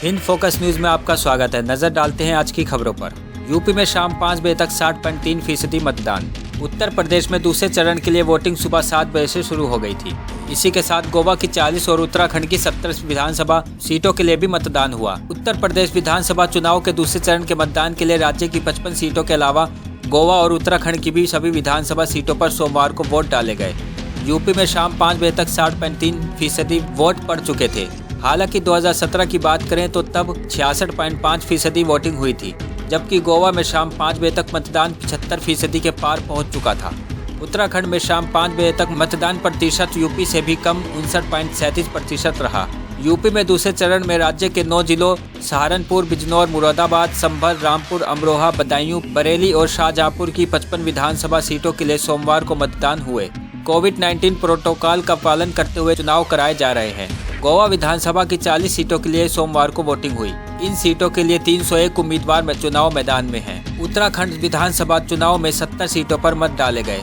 Hind focus news में आपका स्वागत है। नजर डालते हैं आज की खबरों पर। यूपी में शाम 5 बजे तक 60.3% मतदान। उत्तर प्रदेश में दूसरे चरण के लिए वोटिंग सुबह 7 बजे से शुरू हो गई थी। इसी के साथ गोवा की 40 और उत्तराखंड की 70 विधानसभा सीटों के लिए भी मतदान हुआ। उत्तर प्रदेश विधानसभा चुनाव के दूसरे चरण के मतदान के लिए राज्य की 55 सीटों के अलावा गोवा और उत्तराखंड की भी सभी विधानसभा सीटों पर सोमवार को वोट डाले गए। यूपी में शाम 5 बजे तक 60.3% वोट पड़ चुके थे। हालांकि 2017 की बात करें तो तब 66.5% वोटिंग हुई थी, जबकि गोवा में शाम 5 बजे तक मतदान 75% के पार पहुंच चुका था। उत्तराखंड में शाम 5 बजे तक मतदान प्रतिशत यूपी से भी कम 59.37% रहा। यूपी में दूसरे चरण में राज्य के 9 जिलों सहारनपुर, बिजनौर, मुरादाबाद, संभल, रामपुर, अमरोहा, बदायूं, बरेली और शाहजहांपुर की 55 विधानसभा सीटों के लिए सोमवार को मतदान हुए। कोविड-19 प्रोटोकॉल का पालन करते हुए चुनाव कराए जा रहे हैं। गोवा विधानसभा की 40 सीटों के लिए सोमवार को वोटिंग हुई। इन सीटों के लिए 301 उम्मीदवार चुनाव मैदान में हैं। उत्तराखंड विधानसभा चुनाव में 70 सीटों पर मत डाले गए।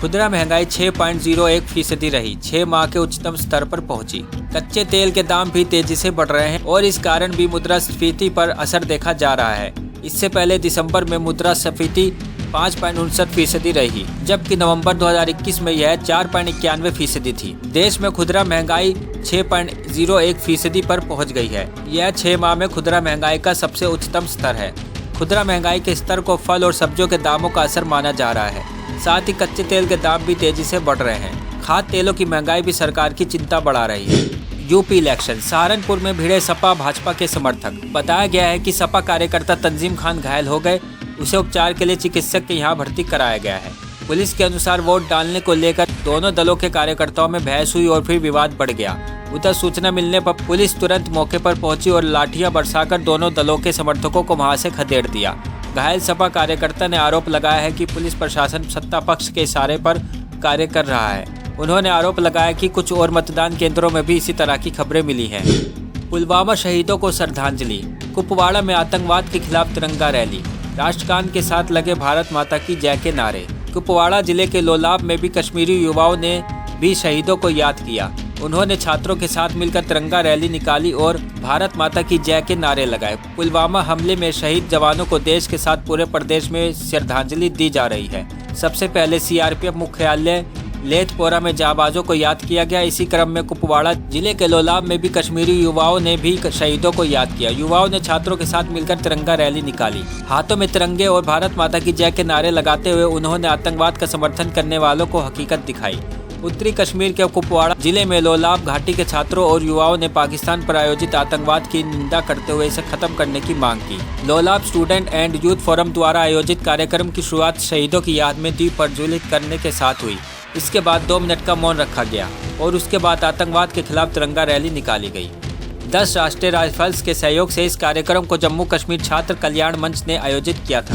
खुदरा महंगाई 6.01% रही, 6 माह के उच्चतम स्तर पर पहुंची। कच्चे तेल के दाम भी तेजी से बढ़ रहे हैं और इस कारण भी मुद्रास्फीति पर असर देखा जा रहा है। इससे पहले दिसंबर में मुद्रास्फीति 5.59% रही, जबकि नवंबर 2021 में यह 4.91% थी। देश में खुदरा महंगाई 6.01% पर पहुंच गई है। यह 6 माह में खुदरा महंगाई का सबसे उच्चतम स्तर है। खुदरा महंगाई के स्तर को फल और सब्जियों के दामों का असर माना जा रहा है। साथ ही कच्चे तेल के दाम भी तेजी से बढ़ रहे हैं। खाद्य तेलों की महंगाई भी सरकार की चिंता बढ़ा रही है। यूपी इलेक्शन, सहारनपुर में भिड़े सपा भाजपा के समर्थक। बताया गया है कि सपा कार्यकर्ता तंजीम खान घायल हो गए, उसे उपचार के लिए चिकित्सक के यहां भर्ती कराया गया है। पुलिस के अनुसार वोट डालने को लेकर दोनों दलों के कार्यकर्ताओं में बहस हुई और फिर विवाद बढ़ गया। उधर सूचना मिलने पर पुलिस तुरंत मौके पर पहुंची और लाठियां बरसाकर दोनों दलों के समर्थकों को वहां से खदेड़ दिया। घायल सपा कार्यकर्ता ने आरोप लगाया है कि पुलिस प्रशासन सत्ता पक्ष के इशारे पर कार्य कर रहा है। उन्होंने आरोप लगाया कि कुछ और मतदान केंद्रों में भी इसी तरह की खबरें मिली हैं। पुलवामा शहीदों को श्रद्धांजलि। कुपवाड़ा में आतंकवाद के खिलाफ तिरंगा रैली, राष्ट्रगान के साथ लगे भारत माता की जय के नारे। कुपवाड़ा जिले के लोलाब में भी कश्मीरी युवाओं ने भी शहीदों को याद किया। उन्होंने छात्रों के साथ मिलकर तिरंगा रैली निकाली और भारत माता की जय के नारे लगाए। पुलवामा हमले में शहीद जवानों को देश के साथ पूरे प्रदेश में श्रद्धांजलि दी जा रही है। सबसे पहले सीआरपीएफ मुख्यालय लेथपोरा में जाबाजों को याद किया गया। इसी क्रम में कुपवाड़ा जिले के लोलाब में भी कश्मीरी युवाओं ने भी शहीदों को याद किया। युवाओं ने छात्रों के साथ मिलकर तिरंगा रैली निकाली। हाथों में तिरंगे और भारत माता की जय के नारे लगाते हुए उन्होंने आतंकवाद का समर्थन करने वालों को हकीकत दिखाई। उत्तरी कश्मीर के कुपवाड़ा जिले में लोलाब घाटी के छात्रों और युवाओं ने पाकिस्तान पर आयोजित आतंकवाद की निंदा करते हुए इसे खत्म करने की मांग की। Lolab student and youth forum द्वारा आयोजित कार्यक्रम की शुरुआत शहीदों की याद में दीप प्रज्वलित करने के साथ हुई। इसके बाद 2 मिनट का मौन रखा गया और उसके बाद आतंकवाद के खिलाफ तिरंगा रैली निकाली गई। 10 राष्ट्रीय राइफल्स के सहयोग से इस कार्यक्रम को जम्मू कश्मीर छात्र कल्याण मंच ने आयोजित किया था।